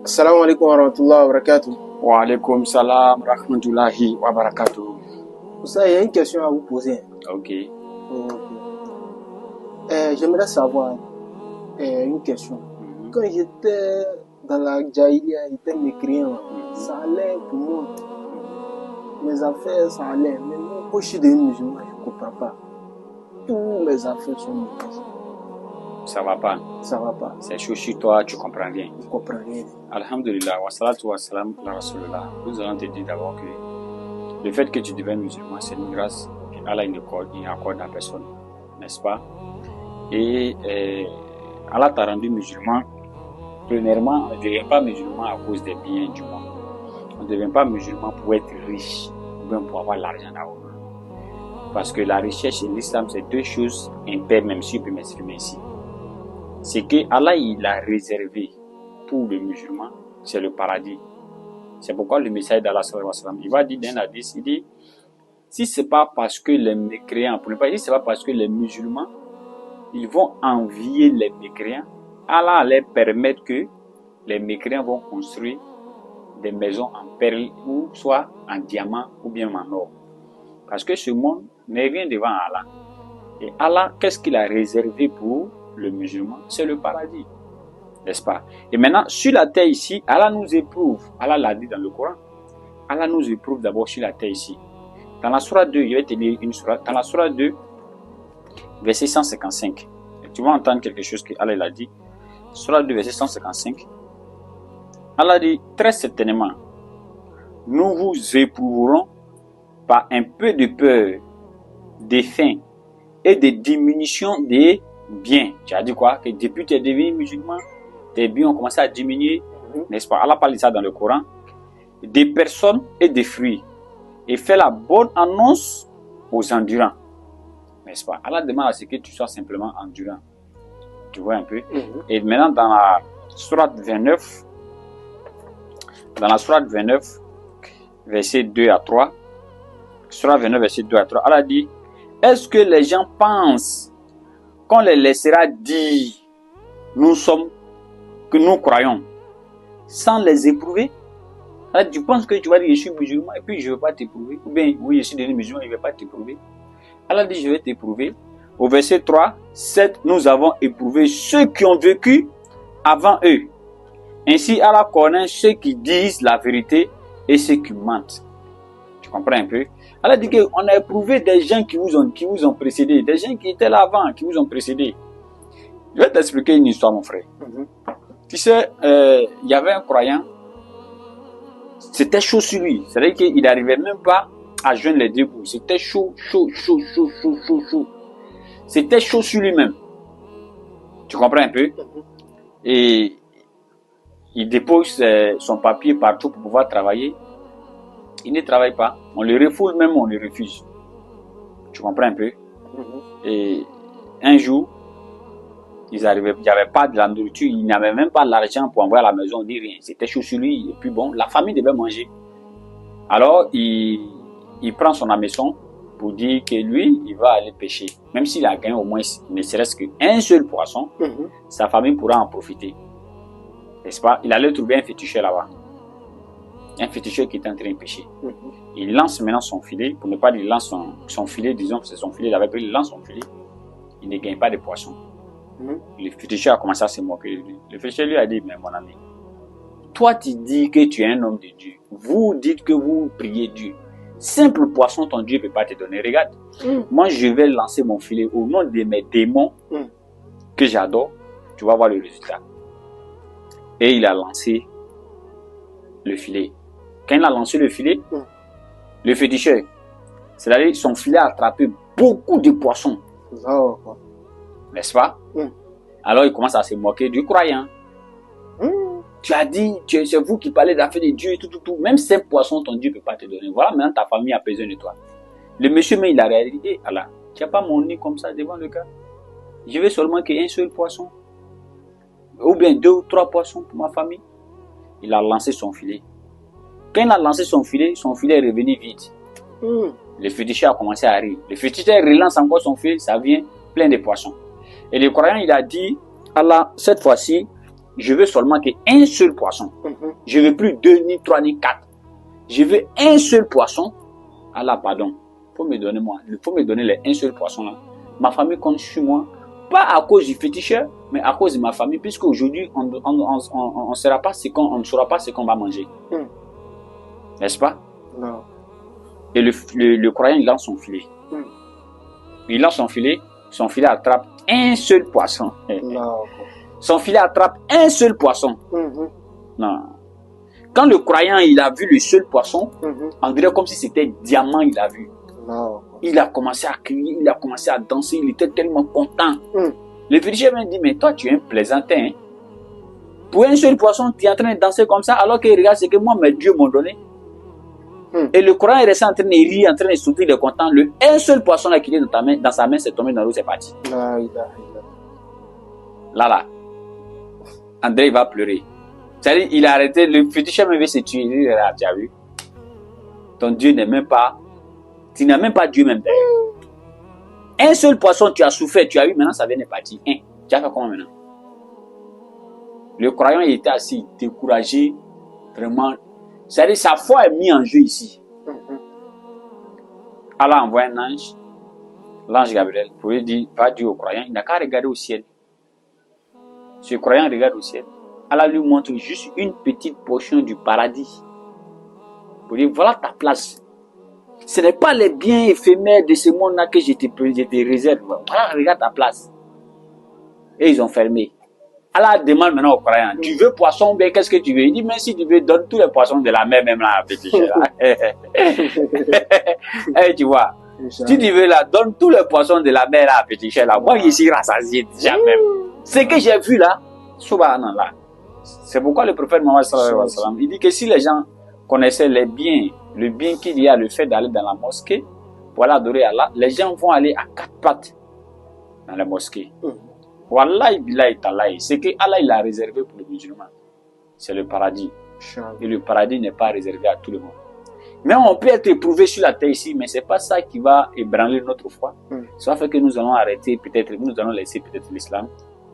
Assalamu alaikum wa rahmatullahi wa barakatuh. Wa alaikum salam rahmatullahi wa barakatuh. Ça, il y a une question à vous poser. Ok. J'aimerais savoir une question. Quand j'étais dans la Jahiliya, j'étais mécréant. Ça allait pour moi. Mes affaires, ça allait. Mais moi, quand je suis devenu musulman, je ne comprends pas. Tous mes affaires sont mauvaises. Ça va pas. Ça va pas. C'est chaud chez toi, tu comprends rien. Je comprends rien. Alhamdulillah, wa salatu wa salam la Rasulullah. Nous allons te dire d'abord que le fait que tu deviennes musulman, c'est une grâce qu'Allah il accorde à personne, n'est-ce pas? Et Allah t'a rendu musulman. Premièrement, on ne devient pas musulman à cause des biens du monde. On ne devient pas musulman pour être riche ou bien pour avoir l'argent là-haut. Parce que la richesse et l'islam, c'est deux choses impaires, même si je peux m'exprimer ici. C'est que Allah il a réservé pour le musulman, c'est le paradis. C'est pourquoi le messager d'Allah il va dire dans hadith, il dit si c'est pas parce que les mécréants, pour ne pas dire c'est pas parce que les musulmans ils vont envier les mécréants, Allah allait permettre que les mécréants vont construire des maisons en perles ou soit en diamant ou bien en or. Parce que ce monde n'est rien devant Allah. Et Allah, qu'est-ce qu'il a réservé pour le musulman? C'est le paradis. N'est-ce pas? Et maintenant, sur la terre ici, Allah nous éprouve. Allah l'a dit dans le Coran. Allah nous éprouve d'abord sur la terre ici. Dans la Sourate 2, je vais te lire une sourate. Dans la Sourate 2, verset 155. Et tu vas entendre quelque chose que Allah a dit. Sourate 2, verset 155. Allah dit, très certainement, nous vous éprouverons par un peu de peur, de faim et de diminution des biens. Tu as dit quoi? Que depuis que tu es devenu musulman, tes biens ont commencé à diminuer, n'est-ce pas? Allah parle de ça dans le Coran. Des personnes et des fruits. Et fait la bonne annonce aux endurants. N'est-ce pas? Allah demande à ce que tu sois simplement endurant. Tu vois un peu? Et maintenant, dans la Sourate 29, verset 2 à 3, Sourate 29, verset 2 à 3, Allah dit, est-ce que les gens pensent qu'on les laissera dire, que nous croyons, sans les éprouver? Alors, tu penses que tu vas dire, je suis musulman et puis je ne vais pas t'éprouver? Ou bien, oui, je suis devenu musulman, je ne vais pas t'éprouver. Allah dit, je vais t'éprouver. Au verset 3, 7, nous avons éprouvé ceux qui ont vécu avant eux. Ainsi, Allah connaît ceux qui disent la vérité et ceux qui mentent. Tu comprends un peu? Allah dit qu'on a éprouvé des gens qui vous ont précédé, des gens qui étaient là avant, qui vous ont précédé. Je vais t'expliquer une histoire, mon frère. Tu sais, il y avait un croyant, c'était chaud sur lui. C'est-à-dire qu'il n'arrivait même pas à joindre les deux bouts. C'était chaud. C'était chaud sur lui-même. Tu comprends un peu? Et il dépose son papier partout pour pouvoir travailler. Il ne travaille pas. On le refoule même, on le refuse. Tu comprends un peu? Et un jour, il n'y avait pas de la nourriture, il n'avait même pas l'argent pour envoyer à la maison, ni rien. C'était chaud sur lui. Et puis bon, la famille devait manger. Alors, il prend son hameçon pour dire que lui, il va aller pêcher. Même s'il a gagné au moins, ne serait-ce qu'un seul poisson, sa famille pourra en profiter. N'est-ce pas? Il allait trouver un féticheur là-bas. Un féticheur qui est en train de pêcher. Il lance maintenant son filet, pour ne pas dire il lance son filet, disons que c'est son filet, il avait pris, il lance son filet. Il ne gagne pas de poisson. Le féticheur a commencé à se moquer de lui. Le féticheur lui a dit, mais mon ami, toi tu dis que tu es un homme de Dieu. Vous dites que vous priez Dieu. Simple poisson, ton Dieu ne peut pas te donner. Regarde, moi je vais lancer mon filet au nom de mes démons que j'adore. Tu vas voir le résultat. Et il a lancé le filet. Quand il a lancé le filet, le féticheur, c'est-à-dire son filet a attrapé beaucoup de poissons. N'est-ce pas? Alors il commence à se moquer du croyant. Tu as dit, c'est vous qui parlez d'affaires de Dieu et tout. Même ces poissons, ton Dieu ne peut pas te donner. Voilà, maintenant ta famille a besoin de toi. Le monsieur, mais il a réalisé, Allah, tu n'as pas mon nez comme ça devant le gars. Je veux seulement qu'il y ait un seul poisson. Ou bien 2 ou 3 poissons pour ma famille. Il a lancé son filet. Quand il a lancé son filet est revenu vide. Le féticheur a commencé à rire. Le féticheur relance encore son filet, ça vient plein de poissons. Et le croyant, il a dit, Allah, cette fois-ci, je veux seulement qu'un seul poisson. Je veux plus 2, ni 3, ni 4. Je veux un seul poisson. Allah, pardon. Faut me donner les un seul poisson là. Ma famille compte sur moi. Pas à cause du féticheur, mais à cause de ma famille, puisque aujourd'hui, on ne saura pas ce qu'on va manger. N'est-ce pas? Non. Et le croyant, il lance son filet. Il lance son filet attrape un seul poisson. Non. Son filet attrape un seul poisson. Non. Quand le croyant, il a vu le seul poisson, on dirait comme si c'était diamant, il a vu. Non. Il a commencé à crier, il a commencé à danser, il était tellement content. Le féticheur m'a dit, mais toi, tu es un plaisantin. Hein? Pour un seul poisson, tu es en train de danser comme ça, alors qu'il regarde ce que moi, mes dieux m'ont donné. Et le croyant est resté en train de rire, en train de souffrir, il est content. Un seul poisson là, qui est dans sa main, c'est tombé dans l'eau, c'est parti. Là. André va pleurer. C'est-à-dire, il a arrêté, le féticheur me veut se tuer. Il dit, tu as vu? Ton Dieu n'est même pas, tu n'as même pas Dieu même derrière. Un seul poisson, tu as souffert, tu as vu, maintenant ça vient de partir. Tu as fait comment maintenant? Le croyant, il était assis, découragé, vraiment. C'est-à-dire, sa foi est mise en jeu ici. Allah envoie un ange, l'ange Gabriel, pour lui dire, va dire au croyant, il n'a qu'à regarder au ciel. Ce croyant regarde au ciel. Allah lui montre juste une petite portion du paradis. Pour dire, voilà ta place. Ce n'est pas les biens éphémères de ce monde-là que je te réserve. Voilà, regarde ta place. Et ils ont fermé. Allah demande maintenant au croyant, tu veux poisson ou bien qu'est-ce que tu veux? Il dit, mais si tu veux, donne tous les poissons de la mer, même là, petit cher. Tu vois, si tu veux là, donne tous les poissons de la mer là, petit cher. Là. Moi, je suis rassasié déjà même. Ce que j'ai vu là, subhanallah. C'est pourquoi le prophète Mohammed sallallahu alayhi wa sallam, il dit que si les gens connaissaient le bien qu'il y a, le fait d'aller dans la mosquée pour aller adorer Allah, les gens vont aller à 4 pattes dans la mosquée. Wallahi billahi talahi, ce que Allah il a réservé pour les musulmans, c'est le paradis. Et le paradis n'est pas réservé à tout le monde. Mais on peut être éprouvé sur la terre ici, mais c'est pas ça qui va ébranler notre foi. Ça fait que nous allons arrêter, peut-être, nous allons laisser peut-être l'islam,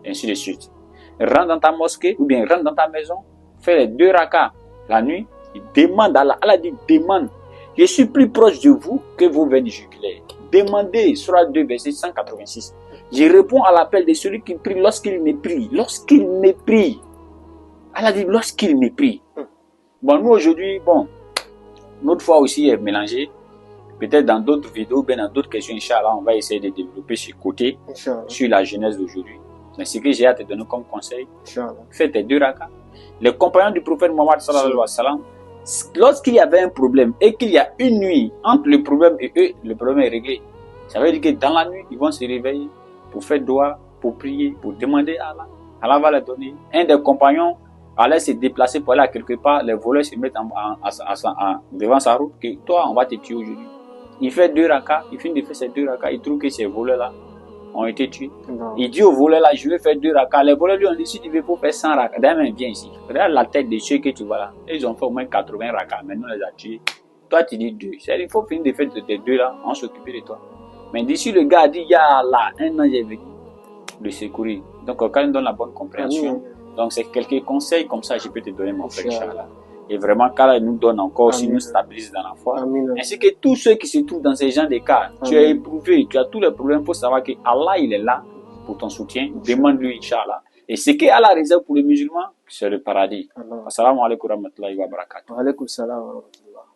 et ainsi de suite. Rentre dans ta mosquée ou bien rentre dans ta maison, fais les 2 rakas la nuit, il demande à Allah. Allah dit demande. Je suis plus proche de vous que vous venez juguler. Demandez, Surah 2, verset 186. Je réponds à l'appel de celui qui prie lorsqu'il me prie. Lorsqu'il me prie. Allah dit lorsqu'il me prie. Bon, nous aujourd'hui, notre foi aussi est mélangée. Peut-être dans d'autres vidéos, bien dans d'autres questions, Inch'Allah, on va essayer de développer ce côté sur la jeunesse d'aujourd'hui. Mais ce que j'ai à te donner comme conseil, fais tes 2 rakas. Les compagnons du prophète Mohammed sallallahu alayhi wa sallam, lorsqu'il y avait un problème et qu'il y a une nuit entre le problème et eux, le problème est réglé. Ça veut dire que dans la nuit, ils vont se réveiller pour faire doigt, pour prier, pour demander à Allah. Allah va leur donner. Un des compagnons allait se déplacer pour aller à quelque part, les voleurs se mettent devant sa route, que toi, on va te tuer aujourd'hui. Il fait 2 rakas, il finit de faire ces 2 rakas, il trouve que ces voleurs-là ont été tués. Il dit aux voleurs là, je vais faire 2 rakas. Les voleurs lui ont dit, si tu veux pour faire 100 rakas, d'ailleurs, viens ici. Regarde la tête de ceux que tu vois là. Ils ont fait au moins 80 rakas, maintenant on les a tués. Toi, tu dis 2. C'est-à-dire, il faut finir de faire tes 2 là, on s'occupe de toi. Mais d'ici le gars a dit, ya Allah, un ange est venu le secourir. Donc, quand il donne la bonne compréhension, donc c'est quelques conseils comme ça, je peux te donner mon frère Inch'Allah. Et vraiment, qu'Allah nous donne encore, si nous stabilise dans la foi. Ainsi que tous ceux qui se trouvent dans ces genres de cas, tu as éprouvé, tu as tous les problèmes, pour savoir que Allah, il est là pour ton soutien. Demande-lui, Inch'Allah. Et ce que Allah réserve pour les musulmans, c'est le paradis. Assalamu alaikum wa rahmatullahi wa barakatuh. Wa alaikum salam wa rahmatullah.